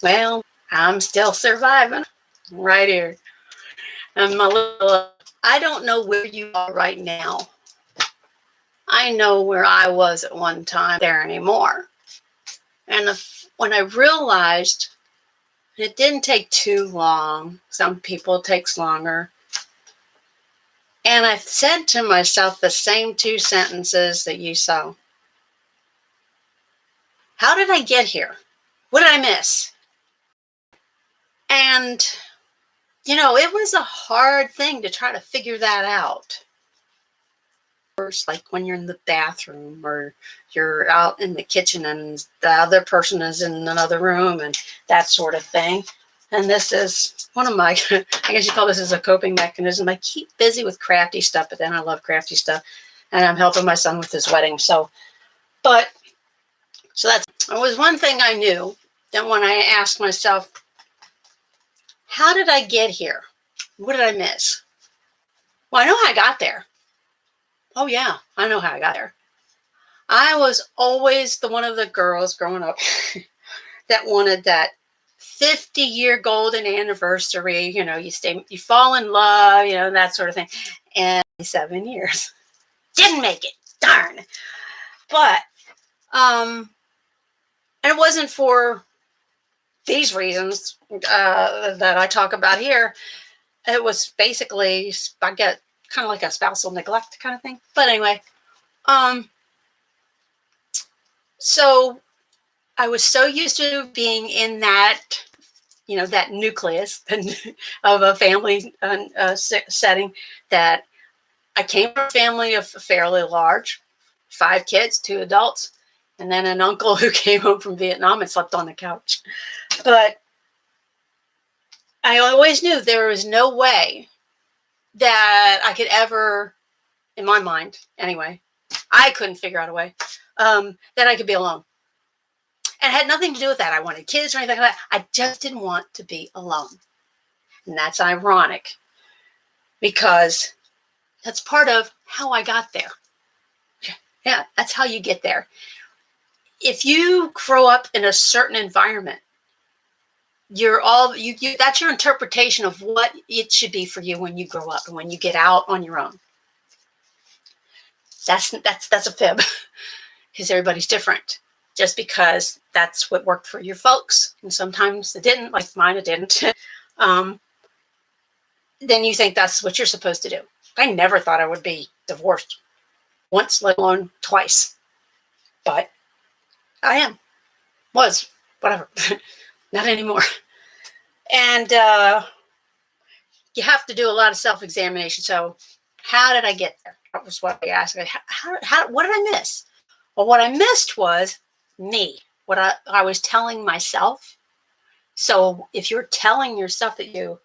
Well, I'm still surviving right here. And my little, I don't know where you are right now. I know where I was at one time there anymore. And when I realized it didn't take too long, some people it takes longer. And I said to myself the same two sentences that you saw. How did I get here? What did I miss? And, it was a hard thing to try to figure that out. First, like when you're in the bathroom or you're out in the kitchen and the other person is in another room and that sort of thing. And this is one of my, I guess you call this as a coping mechanism. I keep busy with crafty stuff, but then I love crafty stuff. And I'm helping my son with his wedding. But, so it was one thing I knew. Then when I asked myself, how did I get here? What did I miss? Well, I know how I got there. Oh, yeah, I know how I got there. I was always the one of the girls growing up that wanted that 50-year golden anniversary. You fall in love, that sort of thing. And 7 years. Didn't make it. Darn. But and it wasn't for these reasons that I talk about here. It was basically, I get kind of like a spousal neglect kind of thing. But anyway, so I was so used to being in that, that nucleus of a family setting that I came from a family of fairly large, 5 kids, 2 adults, and then an uncle who came home from Vietnam and slept on the couch. But I always knew there was no way that I could ever, in my mind anyway, I couldn't figure out a way that I could be alone. And it had nothing to do with that. I wanted kids or anything like that. I just didn't want to be alone. And that's ironic because that's part of how I got there. Yeah, that's how you get there. If you grow up in a certain environment, that's your interpretation of what it should be for you when you grow up and when you get out on your own. That's a fib because everybody's different. Just because that's what worked for your folks, and sometimes it didn't, like mine, it didn't. Then you think that's what you're supposed to do. I never thought I would be divorced once, let alone twice. But I am. Was. Whatever. Not anymore. And you have to do a lot of self-examination. So how did I get there? That was what I asked. What did I miss? Well, what I missed was me, what I was telling myself. So if you're telling yourself that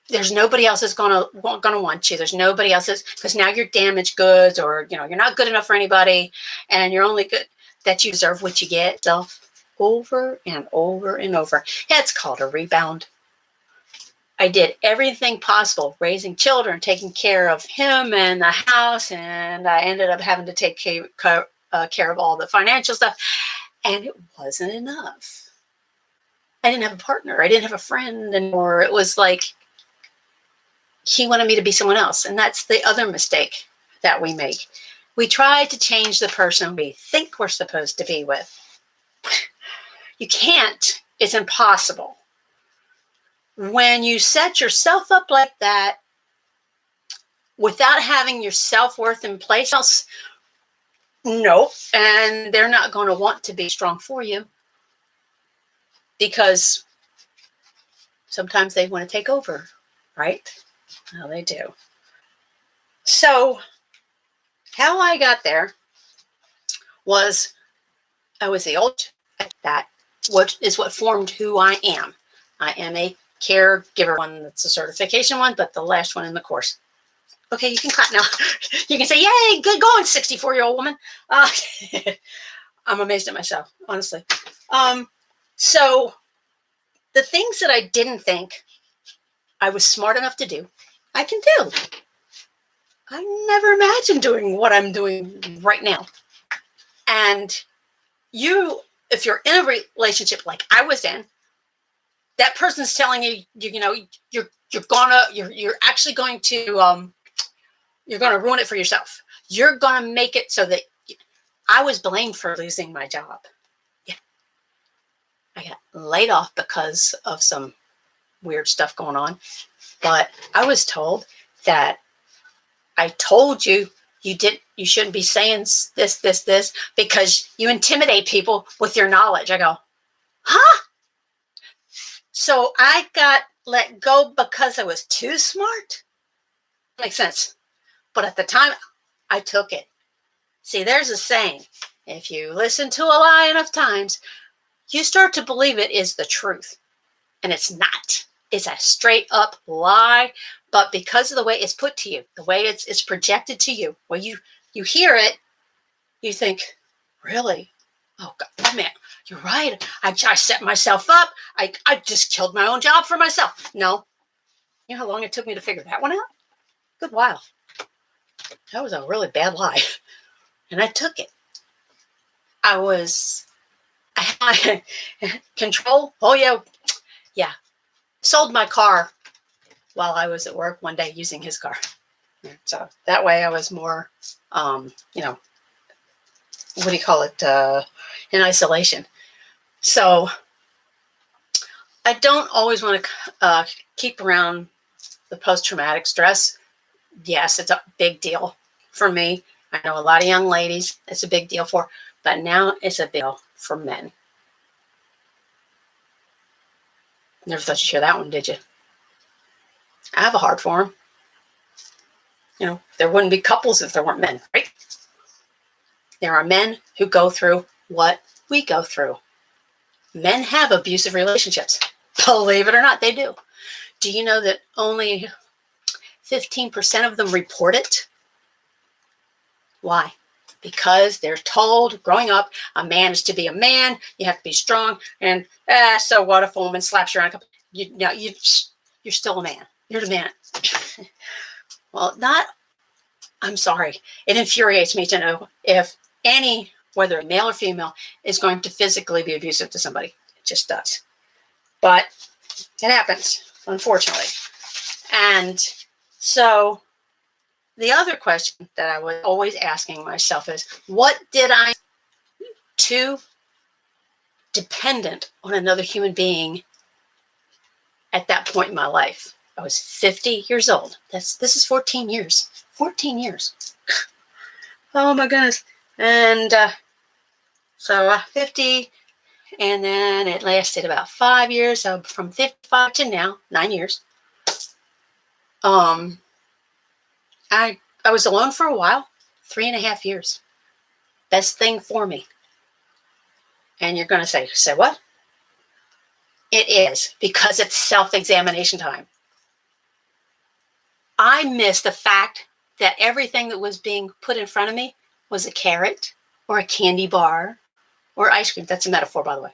there's nobody else that's gonna want you. There's nobody else because now you're damaged goods, or you're not good enough for anybody, and you're only good that you deserve what you get. Self over and over and over. Yeah, it's called a rebound. I did everything possible, raising children, taking care of him and the house, and I ended up having to take care of all the financial stuff, and it wasn't enough. I didn't have a partner. I didn't have a friend anymore. It was like he wanted me to be someone else. And that's the other mistake that we make. We try to change the person we think we're supposed to be with. You can't. It's impossible. When you set yourself up like that, without having your self-worth in place, no, and they're not going to want to be strong for you because sometimes they want to take over, right? Well, they do. So how I got there was I was the old that what formed who I am. I am a caregiver one. That's a certification one, but the last one in the course. Okay, you can clap now. You can say, yay, good going, 64-year-old woman. I'm amazed at myself, honestly. So the things that I didn't think I was smart enough to do, I can do. I never imagined doing what I'm doing right now. And you if you're in a relationship like I was in, that person's telling you, you're actually going to you're going to ruin it for yourself. You're going to make it so that I was blamed for losing my job. Yeah, I got laid off because of some weird stuff going on, but I was told that I told you you shouldn't be saying this because you intimidate people with your knowledge. I go, huh? So I got let go because I was too smart? Makes sense. But at the time, I took it. See, there's a saying. If you listen to a lie enough times, you start to believe it is the truth. And it's not. It's a straight up lie. But because of the way it's put to you, the way it's projected to you, when you hear it, you think, really? Oh, God, oh man, you're right. I set myself up. I just killed my own job for myself. No. You know how long it took me to figure that one out? Good while. That was a really bad lie. And I took it. I had control. Oh, yeah. Sold my car while I was at work one day using his car. So that way I was more, what do you call it, in isolation. So I don't always want to keep around the post-traumatic stress. Yes, it's a big deal for me. I know a lot of young ladies it's a big deal for, but now it's a big deal for men. Never thought you'd hear that one, did you? I have a heart for them. There wouldn't be couples if there weren't men, right? There are men who go through what we go through. Men have abusive relationships. Believe it or not, they do. Do you know that only 15% of them report it? Why? Because they're told growing up, a man is to be a man, you have to be strong, and so what if a woman slaps you around? You're still a man. You're the man. Well, I'm sorry. It infuriates me to know if any, whether male or female, is going to physically be abusive to somebody. It just does. But it happens, unfortunately. And so the other question that I was always asking myself is, what did I do too dependent on another human being at that point in my life? I was 50 years old. This is 14 years. 14 years. Oh my goodness. And so 50, and then it lasted about 5 years. So from 55 to now, 9 years. I was alone for a while, 3.5 years. Best thing for me. And you're going to say what? It is, because it's self-examination time. I miss the fact that everything that was being put in front of me was a carrot or a candy bar or ice cream. That's a metaphor, by the way.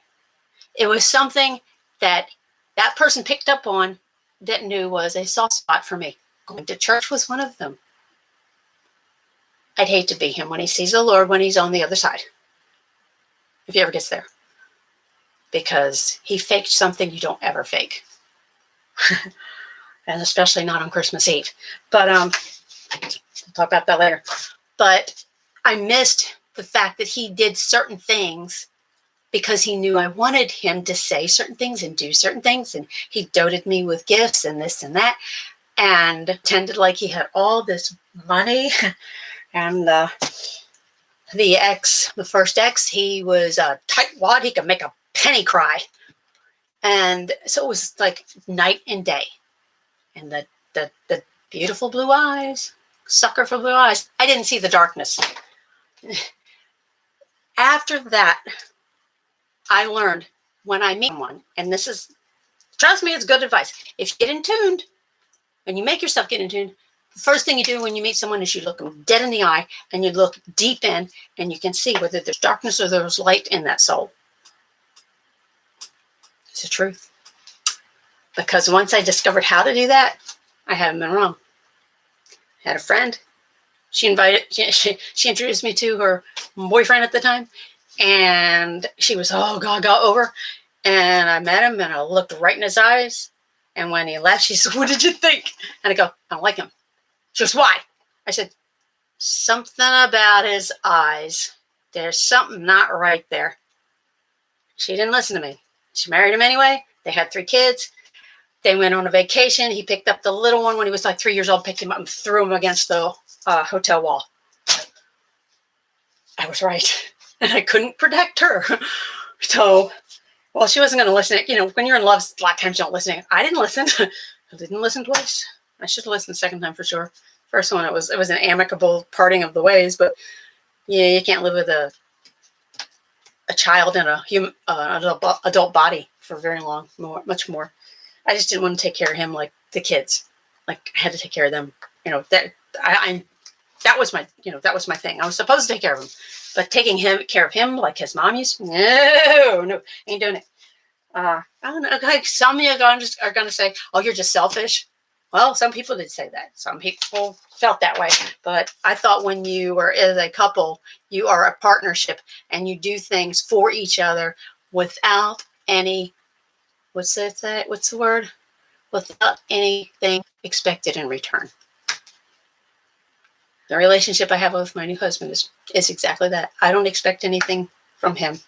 It was something that person picked up on that knew was a soft spot for me. Going to church was one of them. I'd hate to be him when he sees the Lord when he's on the other side, if he ever gets there, because he faked something you don't ever fake. And especially not on Christmas Eve. But we'll talk about that later. But I missed the fact that he did certain things because he knew I wanted him to say certain things and do certain things. And he doted me with gifts and this and that, and pretended like he had all this money. And the first ex, he was a tightwad. He could make a penny cry. And so it was like night and day. And the beautiful blue eyes, sucker for blue eyes. I didn't see the darkness. After that, I learned when I meet someone, and this is, trust me, it's good advice. If you get in tuned, and you make yourself get in tune, the first thing you do when you meet someone is you look them dead in the eye, and you look deep in, and you can see whether there's darkness or there's light in that soul. It's the truth. Because once I discovered how to do that, I haven't been wrong. I had a friend. She introduced me to her boyfriend at the time. And she was, oh, God, got over. And I met him and I looked right in his eyes. And when he left, she said, what did you think? And I go, I don't like him. She goes, why? I said, something about his eyes. There's something not right there. She didn't listen to me. She married him anyway. They had 3 kids. They went on a vacation. He picked up the little one when he was like 3 years old, picked him up and threw him against the hotel wall. I was right. And I couldn't protect her. So, well, she wasn't going to listen. You know, when you're in love, a lot of times you don't listen. I didn't listen. I didn't listen twice. I should have listened the second time for sure. First one, it was an amicable parting of the ways, but yeah, you can't live with a child in a human adult body for very long, much more. I just didn't want to take care of him like the kids. Like I had to take care of them. You know, that was my thing. I was supposed to take care of him, but taking care of him like his mom used, no, ain't doing it. I don't know. Like some of you are going to say, "Oh, you're just selfish." Well, some people did say that. Some people felt that way. But I thought when you are as a couple, you are a partnership and you do things for each other without any, what's the word? Without anything expected in return. The relationship I have with my new husband is exactly that. I don't expect anything from him,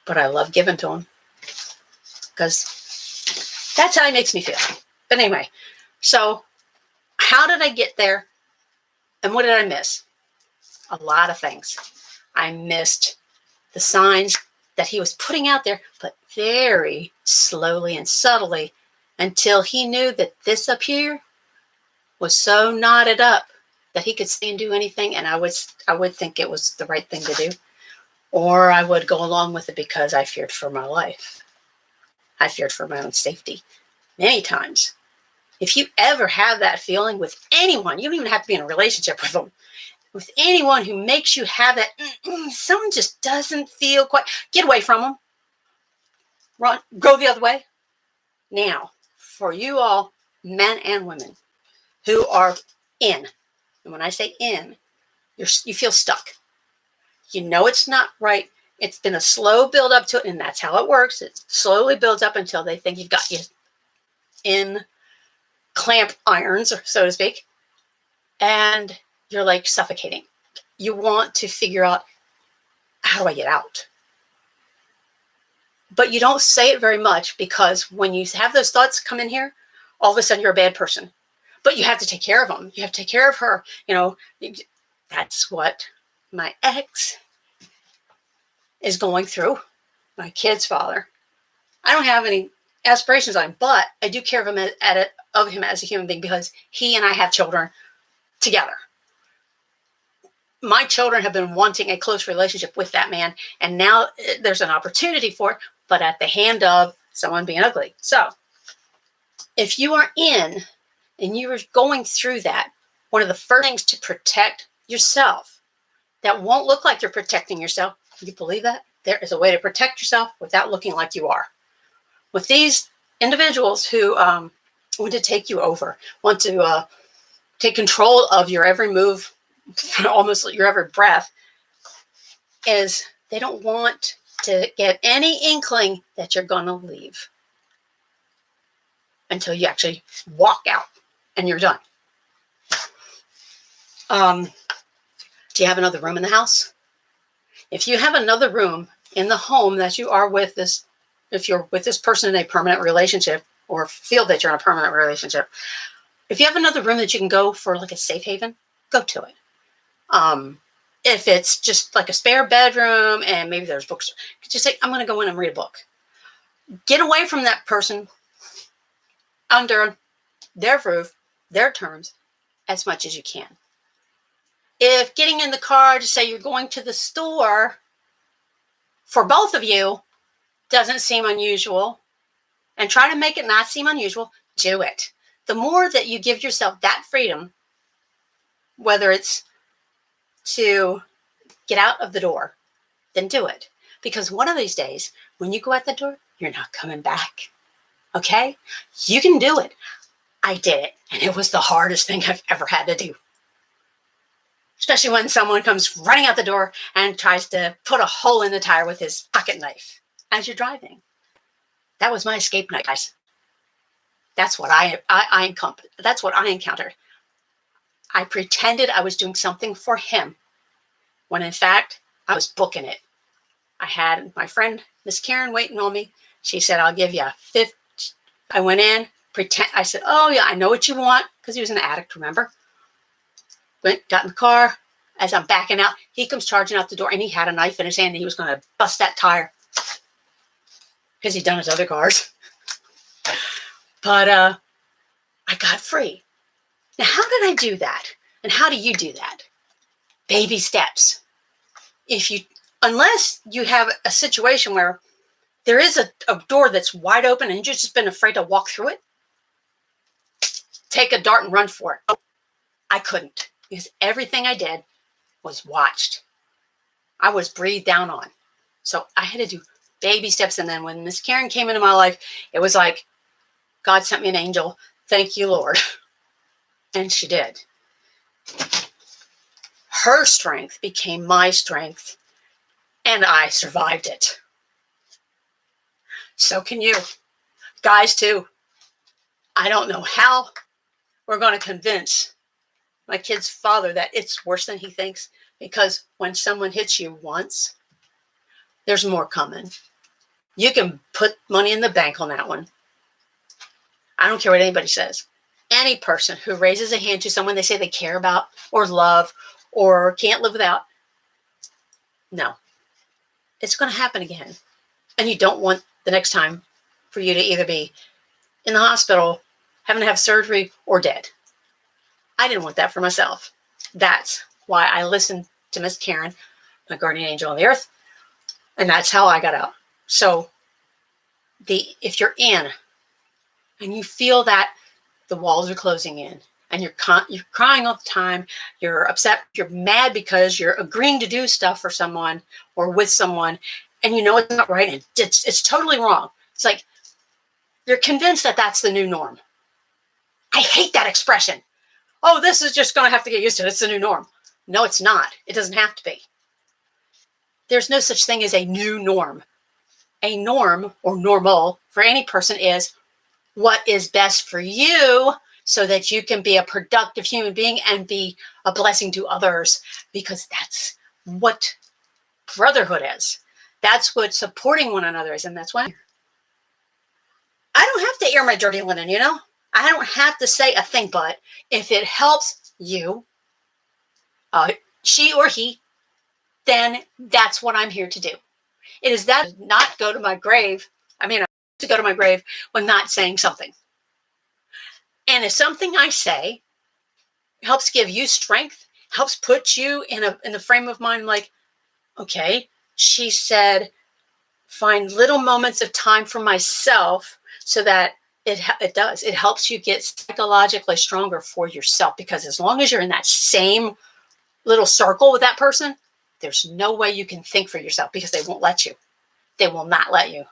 but I love giving to him because that's how he makes me feel. But anyway, so how did I get there? And what did I miss? A lot of things. I missed the signs that he was putting out there, but very slowly and subtly until he knew that this up here was so knotted up that he could see and do anything. And I would think it was the right thing to do. Or I would go along with it because I feared for my life. I feared for my own safety many times. If you ever have that feeling with anyone, you don't even have to be in a relationship with them, with anyone who makes you have that, someone just doesn't feel quite, get away from them. Run, go the other way. Now, for you all, men and women who are in, and when I say in, you feel stuck. You know it's not right. It's been a slow build up to it, and that's how it works. It slowly builds up until they think you've got you in clamp irons, so to speak, and you're like suffocating. You want to figure out, how do I get out? But you don't say it very much because when you have those thoughts come in here, all of a sudden you're a bad person. But you have to take care of them. You have to take care of her. You know, that's what my ex is going through, my kid's father. I don't have any aspirations on him, but I do care of him as a human being because he and I have children together. My children have been wanting a close relationship with that man, and now there's an opportunity for it, but at the hand of someone being ugly. So if you are in and you are going through that, one of the first things to protect yourself that won't look like you're protecting yourself, you believe that? There is a way to protect yourself without looking like you are. With these individuals who want to take you over, want to take control of your every move, almost your every breath, is they don't want to get any inkling that you're going to leave until you actually walk out and you're done. Do you have another room in the house? If you have another room in the home that you are with this, if you're with this person in a permanent relationship or feel that you're in a permanent relationship, if you have another room that you can go for like a safe haven, go to it. If it's just like a spare bedroom and maybe there's books, just say, I'm going to go in and read a book. Get away from that person under their roof, their terms, as much as you can. If getting in the car to say you're going to the store for both of you doesn't seem unusual, and try to make it not seem unusual, do it. The more that you give yourself that freedom, whether it's to get out of the door, then do it. Because one of these days, when you go out the door, you're not coming back. Okay? You can do it. I did it, and it was the hardest thing I've ever had to do. especially when someone comes running out the door and tries to put a hole in the tire with his pocket knife as you're driving. That was my escape knife, guys. That's what that's what I encountered. I pretended I was doing something for him when in fact I was booking it. I had my friend Miss Karen waiting on me. She said, "I'll give you a fifth." I went in, I said, "Oh yeah, I know what you want," because he was an addict, remember? Got in the car. As I'm backing out, he comes charging out the door, and he had a knife in his hand, and he was going to bust that tire because he'd done his other cars. But I got free. Now, how did I do that? And how do you do that? Baby steps. Unless you have a situation where there is a door that's wide open and you've just been afraid to walk through it, take a dart and run for it. I couldn't, because everything I did was watched. I was breathed down on. So I had to do baby steps. And then when Miss Karen came into my life, it was like, God sent me an angel. Thank you, Lord. And she did. Her strength became my strength, and I survived it. So can you. Guys, too. I don't know how we're going to convince my kid's father that it's worse than he thinks, because when someone hits you once, there's more coming. You can put money in the bank on that one. I don't care what anybody says. Any person who raises a hand to someone they say they care about or love or can't live without, no. It's going to happen again. And you don't want the next time for you to either be in the hospital, having to have surgery, or dead. I didn't want that for myself. That's why I listened to Miss Karen, my guardian angel on the earth, and that's how I got out. So if you're in and you feel that the walls are closing in and you're crying all the time, you're upset, you're mad because you're agreeing to do stuff for someone or with someone, and you know it's not right and it's totally wrong. It's like you're convinced that that's the new norm. I hate that expression. Oh, this is just going to have to get used to it. It's the new norm. No, it's not. It doesn't have to be. There's no such thing as a new norm. A norm or normal for any person is what is best for you so that you can be a productive human being and be a blessing to others, because that's what brotherhood is. That's what supporting one another is. And that's why I don't have to air my dirty linen, you know? I don't have to say a thing, but if it helps you, she or he, then that's what I'm here to do. It is that not go to my grave. I mean, I have to go to my grave when not saying something. And if something I say helps give you strength, helps put you in the frame of mind like, okay, she said, find little moments of time for myself so that it does. It helps you get psychologically stronger for yourself, because as long as you're in that same little circle with that person, there's no way you can think for yourself, because they won't let you. They will not let you.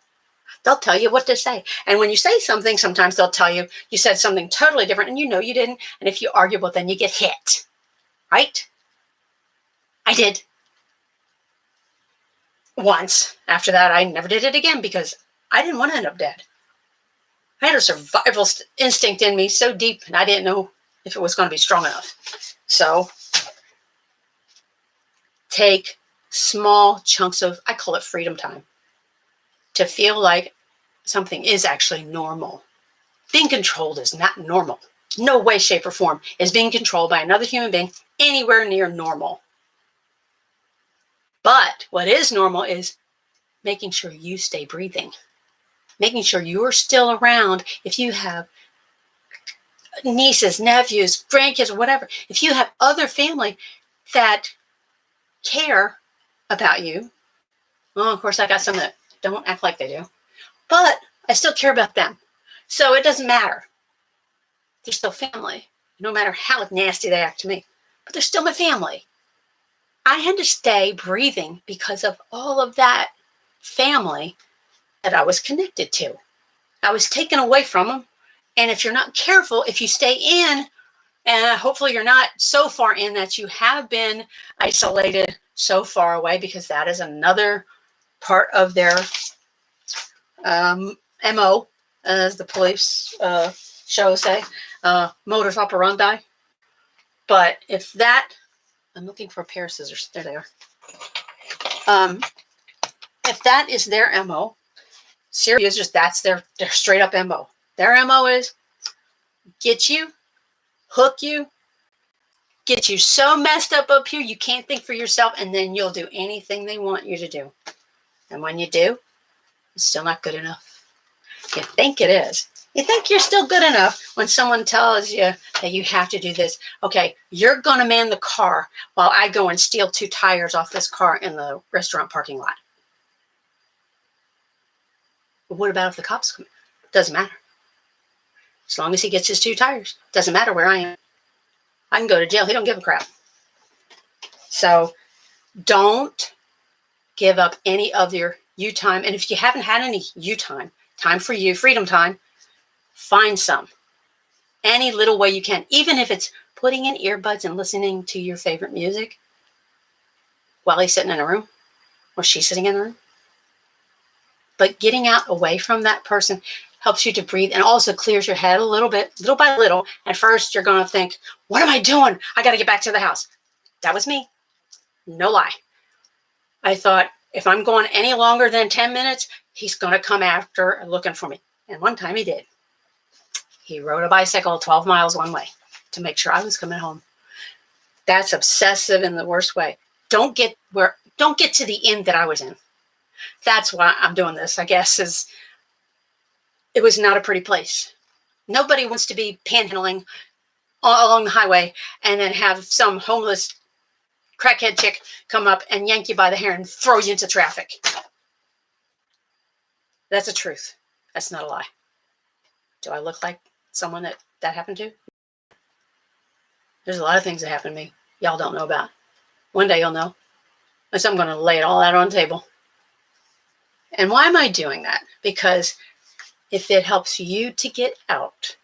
They'll tell you what to say. And when you say something, sometimes they'll tell you you said something totally different and you know you didn't. And if you argue, well, then you get hit. Right? I did. Once. After that, I never did it again, because I didn't want to end up dead. I had a survival instinct in me so deep, and I didn't know if it was going to be strong enough. So take small chunks of, I call it freedom time, to feel like something is actually normal. Being controlled is not normal. No way, shape, or form is being controlled by another human being anywhere near normal. But what is normal is making sure you stay breathing, making sure you're still around. If you have nieces, nephews, grandkids, whatever, if you have other family that care about you, well, of course, I got some that don't act like they do, but I still care about them. So it doesn't matter. They're still family, no matter how nasty they act to me, but they're still my family. I had to stay breathing because of all of that family that I was connected to. I was taken away from them. And if you're not careful, if you stay in, And hopefully you're not so far in that you have been isolated so far away, because that is another part of their MO, as the police show say, modus operandi. But if that, I'm looking for a pair of scissors. There they are. If that is their MO, serial users, that's their straight up MO. Their MO is get you, hook you, get you so messed up here you can't think for yourself, and then you'll do anything they want you to do. And when you do, it's still not good enough. You think it is. You think you're still good enough when someone tells you that you have to do this. Okay, you're going to man the car while I go and steal 2 tires off this car in the restaurant parking lot. But what about if the cops come in? Doesn't matter. As long as he gets his 2 tires. Doesn't matter where I am. I can go to jail. He don't give a crap. So don't give up any of your you time. And if you haven't had any you time for you, freedom time, find some. Any little way you can. Even if it's putting in earbuds and listening to your favorite music while he's sitting in a room or she's sitting in a room. But getting out away from that person helps you to breathe and also clears your head a little bit, little by little. At first, you're going to think, what am I doing? I got to get back to the house. That was me. No lie. I thought, if I'm going any longer than 10 minutes, he's going to come after looking for me. And one time he did. He rode a bicycle 12 miles one way to make sure I was coming home. That's obsessive in the worst way. Don't get to the end that I was in. That's why I'm doing this, I guess, is it was not a pretty place. Nobody wants to be panhandling along the highway and then have some homeless crackhead chick come up and yank you by the hair and throw you into traffic. That's the truth. That's not a lie. Do I look like someone that happened to? There's a lot of things that happened to me y'all don't know about. One day you'll know. So I'm going to lay it all out on the table. And why am I doing that? Because if it helps you to get out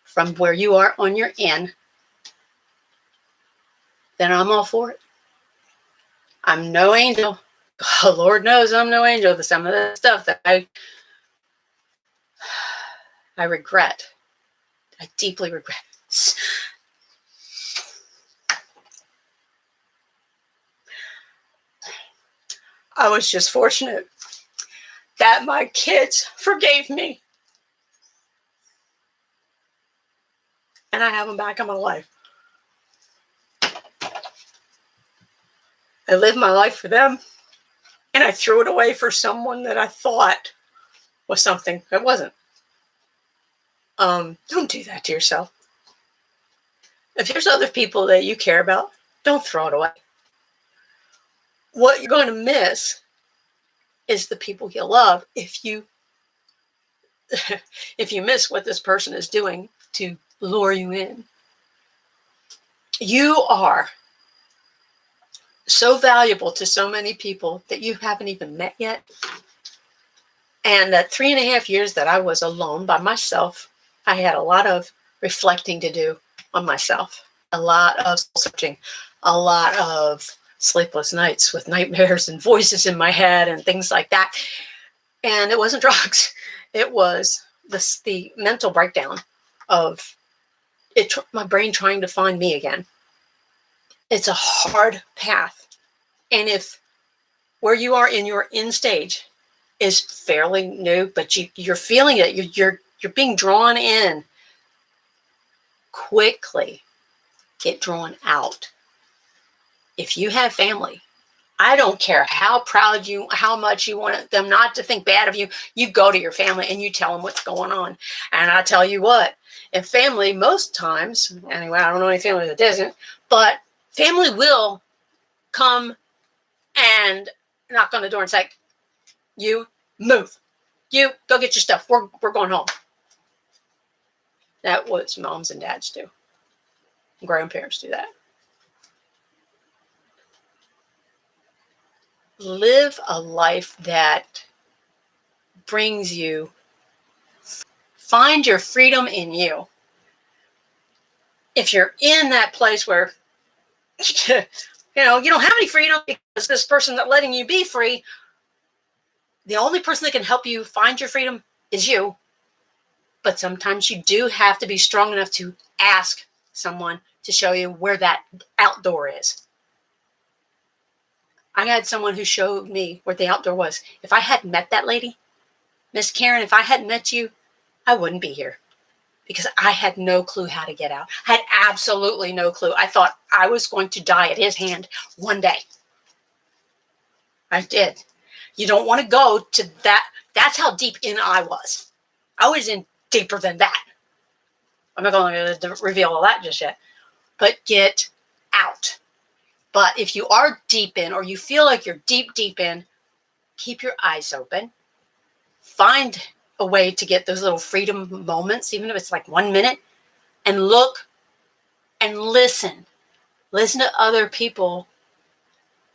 from where you are on your in, then I'm all for it. I'm no angel. Oh, Lord knows I'm no angel. For some of the stuff that I regret. I deeply regret. I was just fortunate that my kids forgave me. And I have them back in my life. I lived my life for them, and I threw it away for someone that I thought was something that wasn't. Don't do that to yourself. If there's other people that you care about, don't throw it away. What you're going to miss is the people you love if you miss what this person is doing to lure you in. You are so valuable to so many people that you haven't even met yet. And that 3.5 years that I was alone by myself, I had a lot of reflecting to do on myself, a lot of searching, a lot of sleepless nights with nightmares and voices in my head and things like that. And it wasn't drugs. It was the mental breakdown of it, my brain trying to find me again. It's a hard path. And if where you are in your end stage is fairly new, but you're feeling it, you're being drawn in, quickly get drawn out. If you have family, I don't care how much you want them not to think bad of you, you go to your family and you tell them what's going on. And I tell you what, if family, most times, anyway, I don't know any family that doesn't, but family will come and knock on the door and say, you move. You go get your stuff. We're going home. That was moms and dads do. Grandparents do that. Live a life that brings you, find your freedom in you. If you're in that place where you don't have any freedom because this person that's letting you be free, the only person that can help you find your freedom is you. But sometimes you do have to be strong enough to ask someone to show you where that outdoor is. I had someone who showed me where the outdoor was. If I hadn't met that lady, Miss Karen, if I hadn't met you, I wouldn't be here because I had no clue how to get out. I had absolutely no clue. I thought I was going to die at his hand one day. I did. You don't want to go to that. That's how deep in I was. I was in deeper than that. I'm not going to reveal all that just yet. But get out. But if you are deep in, or you feel like you're deep, deep in, keep your eyes open. Find a way to get those little freedom moments, even if it's like 1 minute, and look and listen. Listen to other people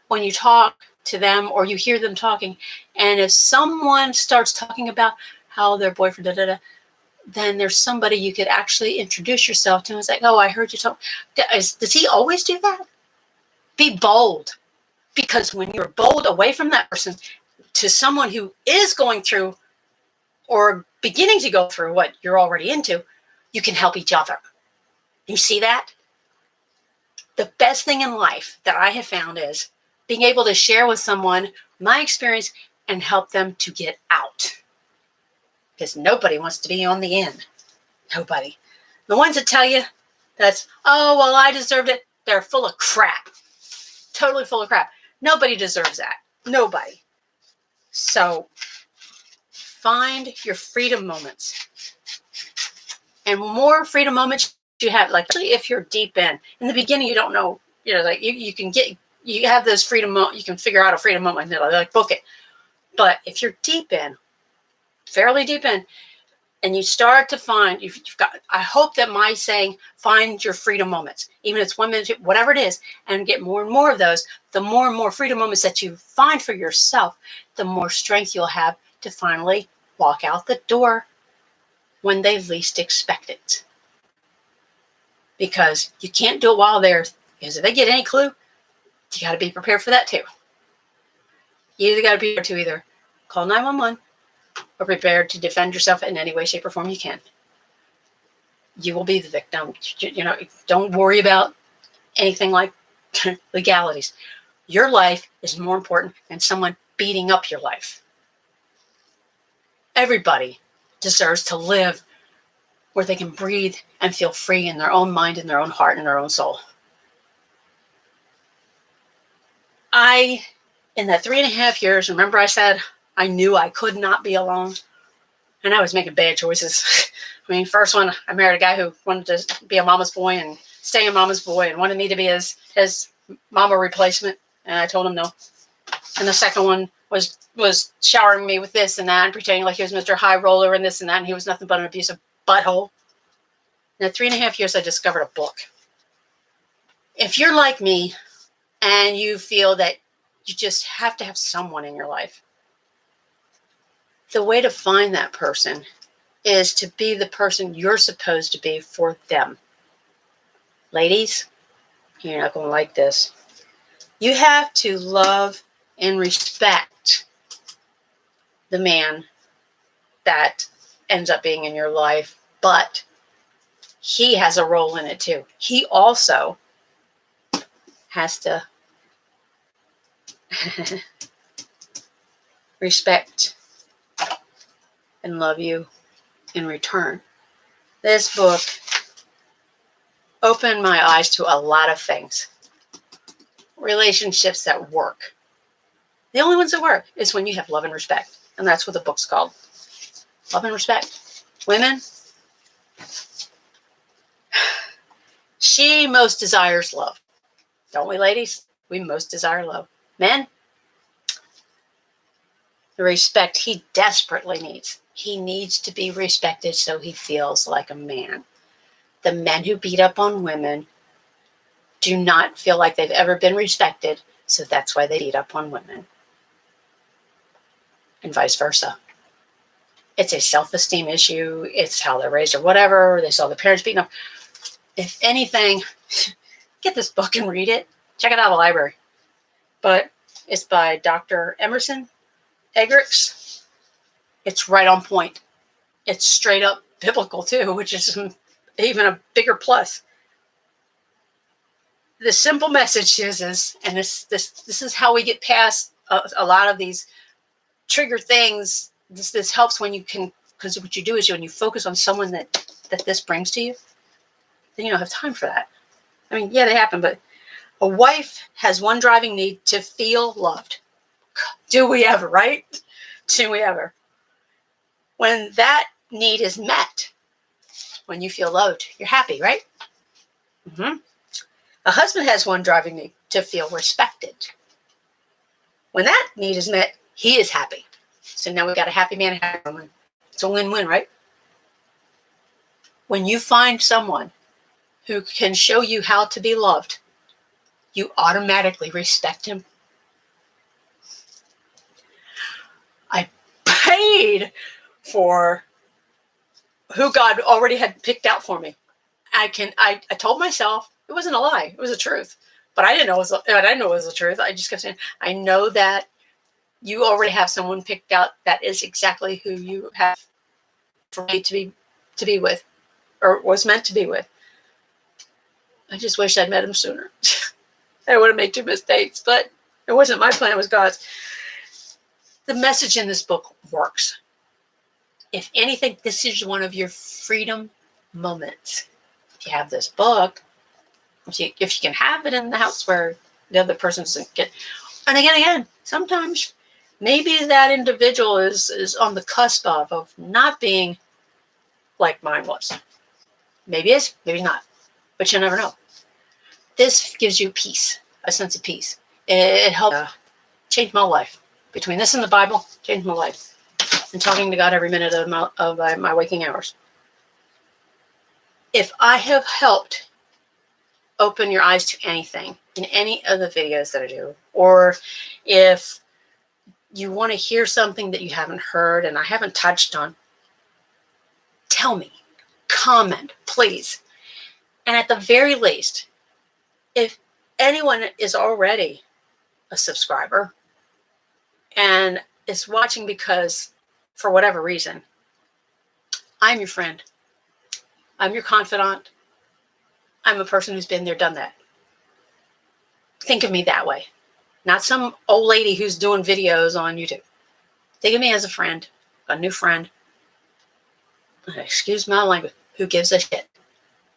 when you talk to them or you hear them talking. And if someone starts talking about how their boyfriend, then there's somebody you could actually introduce yourself to. And it's like, oh, I heard you talk. Does he always do that? Be bold. Because when you're bold away from that person to someone who is going through or beginning to go through what you're already into, you can help each other. You see that? The best thing in life that I have found is being able to share with someone my experience and help them to get out. Because nobody wants to be on the end. Nobody. The ones that tell you that's, oh, well, I deserved it, they're full of crap. Totally full of crap. Nobody deserves that. Nobody. So find your freedom moments. And more freedom moments you have, like especially if you're deep in the beginning, you don't know, like you can get, you have those freedom moments, you can figure out a freedom moment and like book it. But if you're deep in, fairly deep in, and you start to find, you've got, I hope that my saying, find your freedom moments, even if it's 1 minute, whatever it is, and get more and more of those, the more and more freedom moments that you find for yourself, the more strength you'll have to finally walk out the door when they least expect it. Because you can't do it while they're, because if they get any clue, you got to be prepared for that too. You either got to be prepared to either call 911 or prepared to defend yourself in any way, shape, or form you can. You will be the victim. Don't worry about anything like legalities. Your life is more important than someone beating up your life. Everybody deserves to live where they can breathe and feel free in their own mind, in their own heart, and their own soul. In that 3.5 years, remember I said I knew I could not be alone, and I was making bad choices. I mean, first one, I married a guy who wanted to be a mama's boy and stay a mama's boy and wanted me to be his mama replacement, and I told him no. And the second one was showering me with this and that and pretending like he was Mr. High Roller and this and that, and he was nothing but an abusive butthole. In 3.5 years, I discovered a book. If you're like me and you feel that you just have to have someone in your life, the way to find that person is to be the person you're supposed to be for them. Ladies, you're not going to like this. You have to love and respect the man that ends up being in your life, but he has a role in it too. He also has to respect and love you in return. This book opened my eyes to a lot of things. Relationships that work. The only ones that work is when you have love and respect. And that's what the book's called. Love and respect. Women, she most desires love. Don't we, ladies? We most desire love. Men, the respect he desperately needs. He needs to be respected so he feels like a man. The men who beat up on women do not feel like they've ever been respected, so that's why they beat up on women. And vice versa. It's a self-esteem issue. It's how they're raised or whatever. They saw the parents beating them. If anything, get this book and read it. Check it out at the library. But it's by Dr. Emerson Eggerichs. It's right on point. It's straight up biblical too, which is even a bigger plus. The simple message is and this is how we get past a lot of these trigger things. This helps when you can, because what you do is when you focus on someone that this brings to you, then you don't have time for that. I mean, yeah, they happen, but a wife has one driving need: to feel loved. Do we ever, right? Do we ever? When that need is met, when you feel loved, you're happy, right? Mm-hmm. A husband has one driving need: to feel respected. When that need is met, he is happy. So now we've got a happy man and a happy woman. It's a win-win, right? When you find someone who can show you how to be loved, you automatically respect him. I paid for who God already had picked out for me. I told myself it wasn't a lie; it was the truth. But I didn't know it was the truth. I just kept saying, I know that you already have someone picked out that is exactly who you have for me to be with, or was meant to be with. I just wish I'd met him sooner. I would have made 2 mistakes, but it wasn't my plan, it was God's. The message in this book works. If anything, this is one of your freedom moments. If you have this book, if you can have it in the house where the other person doesn't get, and again, sometimes maybe that individual is on the cusp of not being like mine was. Maybe is, maybe not, but you'll never know. This gives you peace, a sense of peace. It helped change my life. Between this and the Bible, changed my life. And talking to God every minute of my waking hours. If I have helped open your eyes to anything in any of the videos that I do, or if you want to hear something that you haven't heard and I haven't touched on, tell me, comment, please. And at the very least, if anyone is already a subscriber and is watching because, for whatever reason, I'm your friend. I'm your confidant. I'm a person who's been there, done that. Think of me that way. Not some old lady who's doing videos on YouTube. Think of me as a friend, a new friend. Excuse my language. Who gives a shit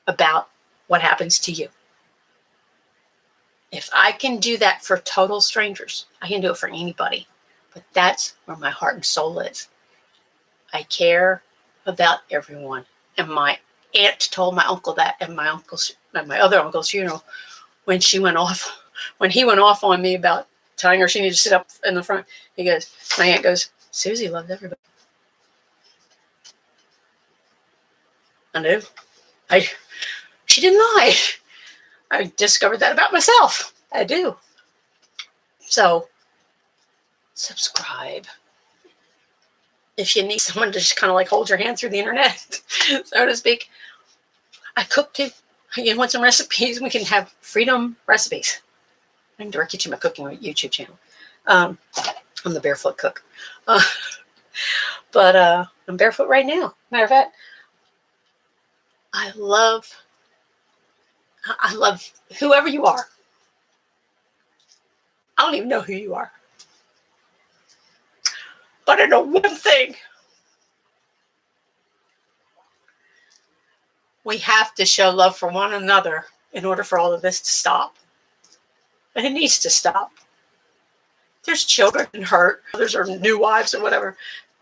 about what happens to you? If I can do that for total strangers, I can do it for anybody. But that's where my heart and soul is. I care about everyone. And my aunt told my uncle that at my other uncle's funeral when he went off on me about telling her she needed to sit up in the front. My aunt goes, Susie loved everybody. I knew. She didn't lie. I discovered that about myself. I do. So, subscribe. If you need someone to just kind of like hold your hand through the internet, so to speak. I cook too. You want some recipes? We can have freedom recipes. I can direct you to my cooking YouTube channel. I'm the Barefoot Cook. But I'm barefoot right now. Matter of fact, I love whoever you are. I don't even know who you are. But I know one thing. We have to show love for one another in order for all of this to stop. And it needs to stop. There's children hurt. Others are new wives or whatever.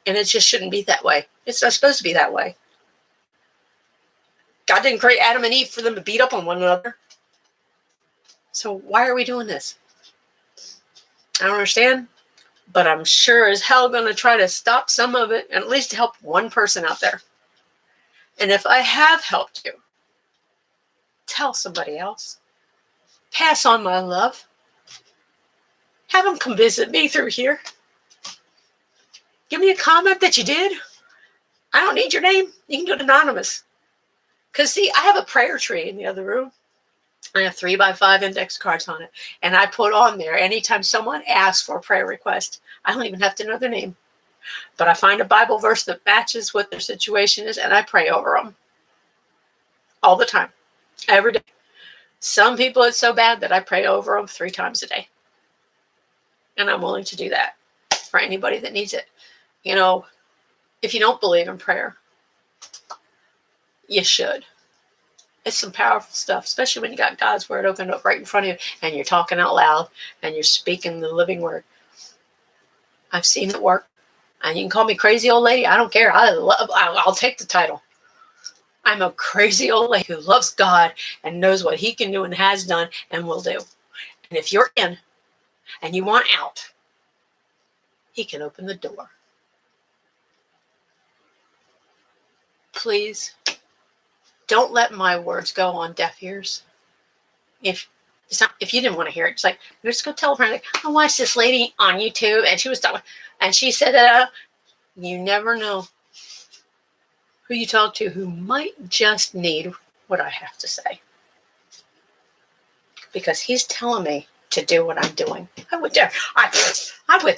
And it just shouldn't be that way. It's not supposed to be that way. God didn't create Adam and Eve for them to beat up on one another. So why are we doing this? I don't understand. But I'm sure as hell going to try to stop some of it and at least help one person out there. And if I have helped you, tell somebody else. Pass on my love. Have them come visit me through here. Give me a comment that you did. I don't need your name. You can do it anonymous. Because see, I have a prayer tree in the other room. I have 3x5 index cards on it. And I put on there anytime someone asks for a prayer request, I don't even have to know their name. But I find a Bible verse that matches what their situation is, and I pray over them all the time, every day. Some people, it's so bad that I pray over them 3 times a day. And I'm willing to do that for anybody that needs it. You know, if you don't believe in prayer, you should. It's some powerful stuff, especially when you got God's word opened up right in front of you and you're talking out loud and you're speaking the living word. I've seen it work. And you can call me crazy old lady. I don't care. I'll take the title. I'm a crazy old lady who loves God and knows what he can do and has done and will do. And if you're in and you want out, he can open the door. Please don't let my words go on deaf ears. If you didn't want to hear it, it's like, just go tell a friend, like, I watched this lady on YouTube and she was talking, and she said that you never know who you talk to who might just need what I have to say. Because he's telling me to do what I'm doing. I would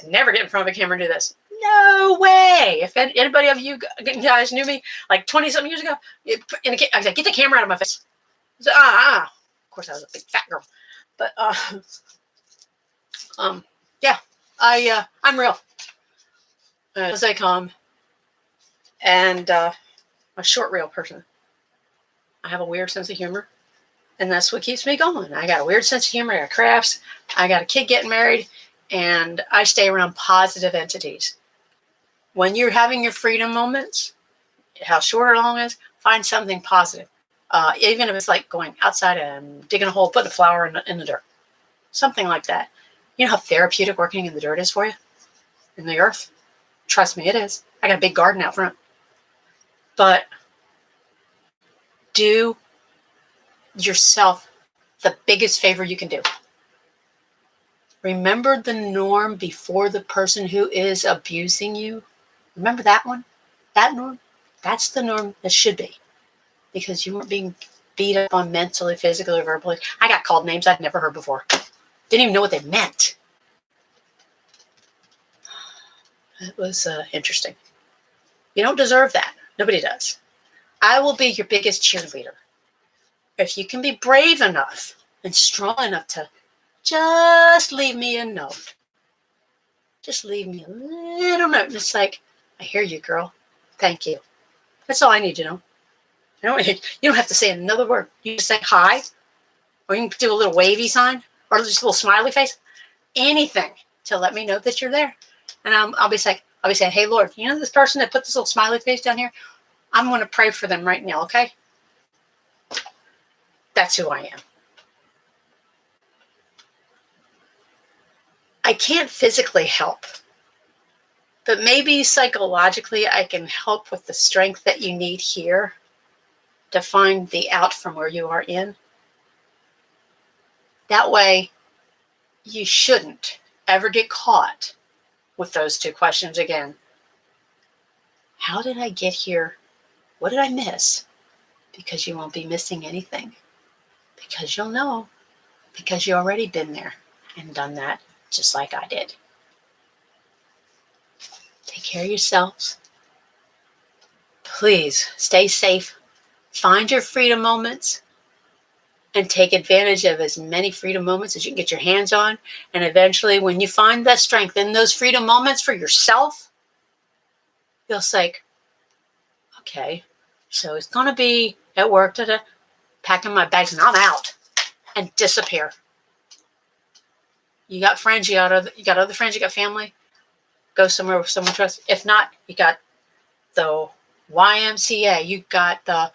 never get in front of a camera and do this. No way. If anybody of you guys knew me like 20-something years ago, I was like, get the camera out of my face. So, Of course, I was a big fat girl. But, yeah, I'm real. As I come. And a short reel person. I have a weird sense of humor. And that's what keeps me going. I got a weird sense of humor. I got crafts. I got a kid getting married. And I stay around positive entities. When you're having your freedom moments, how short or long it is, find something positive. Even if it's like going outside and digging a hole, putting a flower in the dirt. Something like that. You know how therapeutic working in the dirt is for you? In the earth? Trust me, it is. I got a big garden out front. But do yourself the biggest favor you can do. Remember the norm before the person who is abusing you. Remember that one? That norm? That's the norm that should be. Because you weren't being beat up on mentally, physically, or verbally. I got called names I'd never heard before. Didn't even know what they meant. It was interesting. You don't deserve that. Nobody does. I will be your biggest cheerleader. If you can be brave enough and strong enough to just leave me a note. Just leave me a little note. And it's like, I hear you, girl. Thank you. That's all I need to know. You don't have to say another word. You just say hi, or you can do a little wavy sign, or just a little smiley face. Anything to let me know that you're there. And I'll be saying, hey, Lord, you know this person that put this little smiley face down here? I'm going to pray for them right now, okay? That's who I am. I can't physically help, but maybe psychologically I can help with the strength that you need here to find the out from where you are in. That way, you shouldn't ever get caught with those 2 questions again. How did I get here? What did I miss? Because you won't be missing anything. Because you'll know. Because you've already been there and done that just like I did. Take care of yourselves. Please stay safe. Find your freedom moments and take advantage of as many freedom moments as you can get your hands on. And eventually, when you find that strength in those freedom moments for yourself, you'll say, okay, so it's going to be at work, packing my bags, and I'm out, and disappear. You got friends, you got other friends, you got family. Go somewhere with someone trust. If not, you got the YMCA. You got the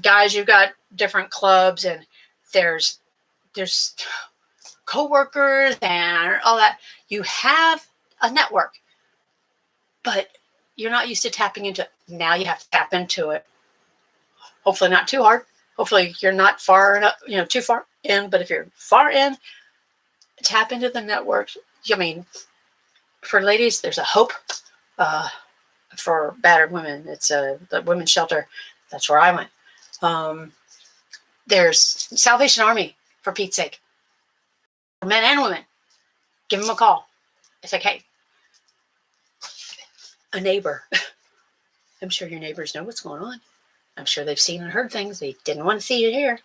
guys. You got different clubs, and there's coworkers and all that. You have a network, but you're not used to tapping into it. Now you have to tap into it. Hopefully not too hard. Hopefully you're not far enough, too far in. But if you're far in, tap into the network. I mean, for ladies, there's a Hope for battered women. It's the women's shelter. That's where I went. There's Salvation Army, for Pete's sake, for men and women. Give them a call. It's like, hey, a neighbor. I'm sure your neighbors know what's going on. I'm sure they've seen and heard things they didn't want to see it here.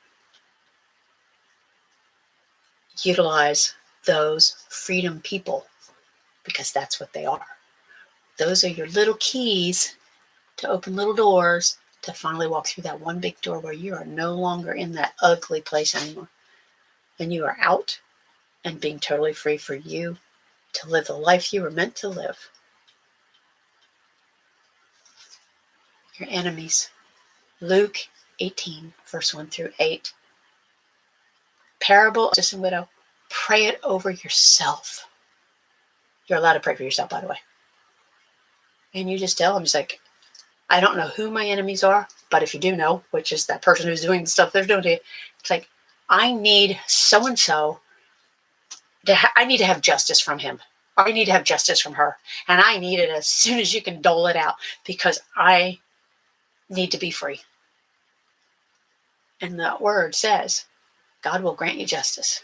Utilize those freedom people, because that's what they are. Those are your little keys to open little doors to finally walk through that one big door where you are no longer in that ugly place anymore. And you are out and being totally free for you to live the life you were meant to live. Your enemies. Luke 18, verse 1 through 8. Parable of the Just Widow. Pray it over yourself. You're allowed to pray for yourself, by the way. And you just tell them, it's like, I don't know who my enemies are, but if you do know, which is that person who's doing the stuff they're doing to you, it's like, I need so-and-so. I need to have justice from him. Or I need to have justice from her. And I need it as soon as you can dole it out, because I need to be free. And the word says, God will grant you justice.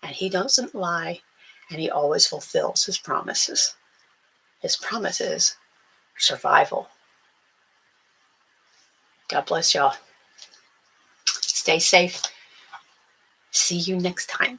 And he doesn't lie, and he always fulfills his promises. His promises are survival. God bless y'all. Stay safe. See you next time.